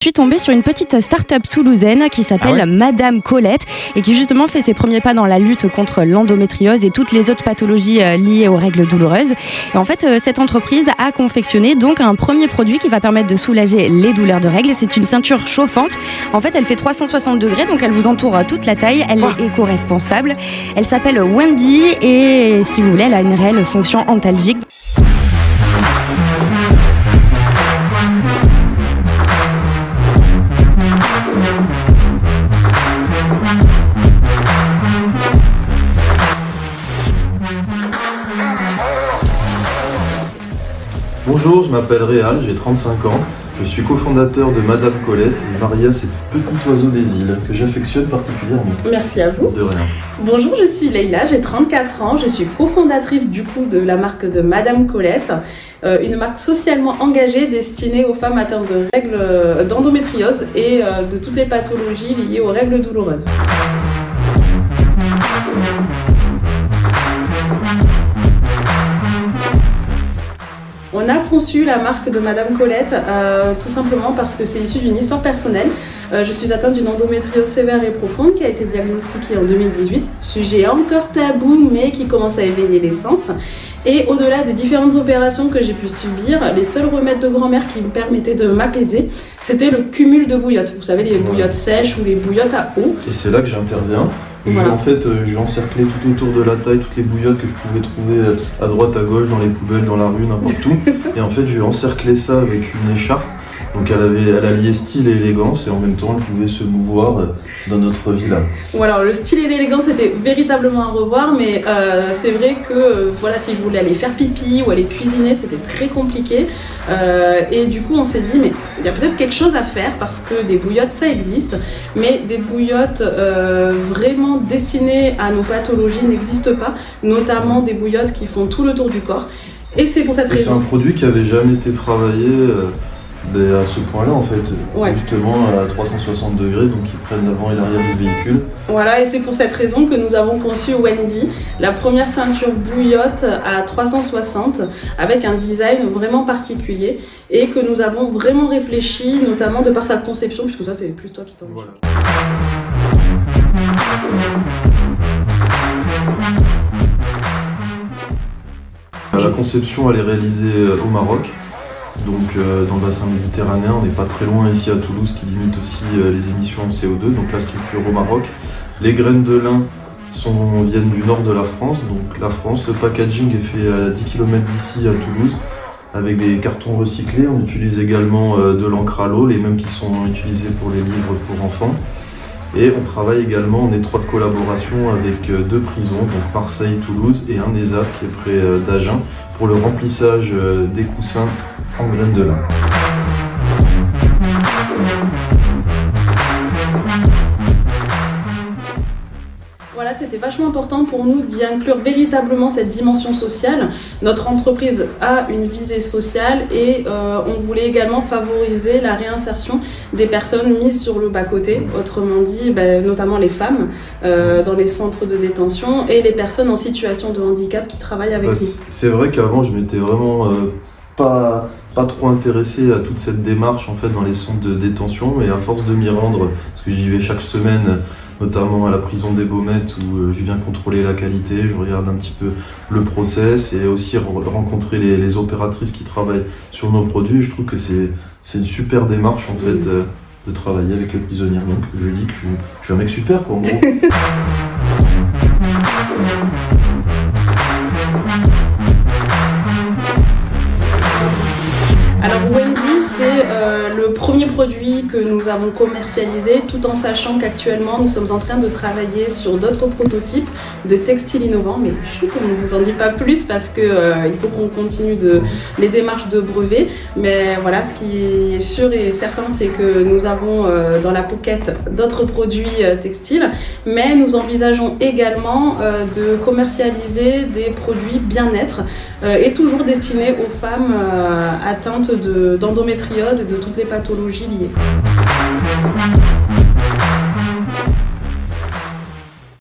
Je suis tombée sur une petite start-up toulousaine qui s'appelle Madame Colette et qui justement fait ses premiers pas dans la lutte contre l'endométriose et toutes les autres pathologies liées aux règles douloureuses. Et en fait, cette entreprise a confectionné donc un premier produit qui va permettre de soulager les douleurs de règles. C'est une ceinture chauffante. En fait, elle fait 360 degrés, donc elle vous entoure toute la taille. Elle est éco-responsable. Elle s'appelle Wendy et si vous voulez, elle a une réelle fonction antalgique. Bonjour, je m'appelle Réal, j'ai 35 ans. Je suis cofondateur de Madame Colette et marié à ces petits oiseaux des îles que j'affectionne particulièrement. Merci à vous. De rien. Bonjour, je suis Leïla, j'ai 34 ans. Je suis cofondatrice du coup de la marque de Madame Colette, une marque socialement engagée destinée aux femmes atteintes de règles d'endométriose et de toutes les pathologies liées aux règles douloureuses. On a conçu la marque de Madame Colette tout simplement parce que c'est issu d'une histoire personnelle. Je suis atteinte d'une endométriose sévère et profonde qui a été diagnostiquée en 2018. Sujet encore tabou mais qui commence à éveiller les sens. Et au-delà des différentes opérations que j'ai pu subir, les seuls remèdes de grand-mère qui me permettaient de m'apaiser, c'était le cumul de bouillottes. Vous savez, les bouillottes sèches ou les bouillottes à eau. Et c'est là que j'interviens. Voilà. Je vais encercler tout autour de la taille toutes les bouillottes que je pouvais trouver à droite, à gauche, dans les poubelles, dans la rue, n'importe où. Et en fait, je vais encercler ça avec une écharpe. Donc elle alliait style et élégance et en même temps elle pouvait se mouvoir dans notre villa. Voilà, le style et l'élégance c'était véritablement à revoir, mais c'est vrai que voilà, si je voulais aller faire pipi ou aller cuisiner, c'était très compliqué. Et du coup on s'est dit mais il y a peut-être quelque chose à faire parce que des bouillottes ça existe, mais des bouillottes vraiment destinées à nos pathologies n'existent pas, notamment des bouillottes qui font tout le tour du corps. Et c'est pour cette raison. C'est un produit qui avait jamais été travaillé à ce point-là en fait, justement à 360 degrés, donc ils prennent l'avant et l'arrière du véhicule. Voilà, et c'est pour cette raison que nous avons conçu Wendy, la première ceinture bouillotte à 360 avec un design vraiment particulier et que nous avons vraiment réfléchi, notamment de par sa conception, puisque ça c'est plus toi qui t'en Voilà. La conception elle est réalisée au Maroc. Donc dans le bassin méditerranéen, on n'est pas très loin ici à Toulouse qui limite aussi les émissions en CO2, donc la structure au Maroc. Les graines de lin viennent du nord de la France, donc la France, le packaging est fait à 10 km d'ici à Toulouse avec des cartons recyclés. On utilise également de l'encre à l'eau, les mêmes qui sont utilisés pour les livres pour enfants. Et on travaille également en étroite collaboration avec deux prisons, donc Marseille, Toulouse et un ESAT qui est près d'Agen, pour le remplissage des coussins en graines de lin. Voilà, c'était vachement important pour nous d'y inclure véritablement cette dimension sociale. Notre entreprise a une visée sociale et on voulait également favoriser la réinsertion des personnes mises sur le bas-côté, autrement dit, notamment les femmes dans les centres de détention et les personnes en situation de handicap qui travaillent avec nous. C'est vrai qu'avant, je m'étais vraiment pas trop intéressé à toute cette démarche en fait dans les centres de détention, mais à force de m'y rendre, parce que j'y vais chaque semaine, notamment à la prison des Baumettes où je viens contrôler la qualité, je regarde un petit peu le process et aussi rencontrer les opératrices qui travaillent sur nos produits. Je trouve que c'est une super démarche en fait de travailler avec les prisonniers. Donc je dis que je suis un mec super quoi en gros. Alors Wendy, c'est le premier produit que nous avons commercialisé, tout en sachant qu'actuellement nous sommes en train de travailler sur d'autres prototypes de textiles innovants, mais chut, on ne vous en dit pas plus parce que il faut qu'on continue les démarches de brevet. Mais voilà, ce qui est sûr et certain, c'est que nous avons dans la pocket d'autres produits textiles, mais nous envisageons également de commercialiser des produits bien-être et toujours destinés aux femmes atteintes d'endométriose et de toutes les pathologies liées.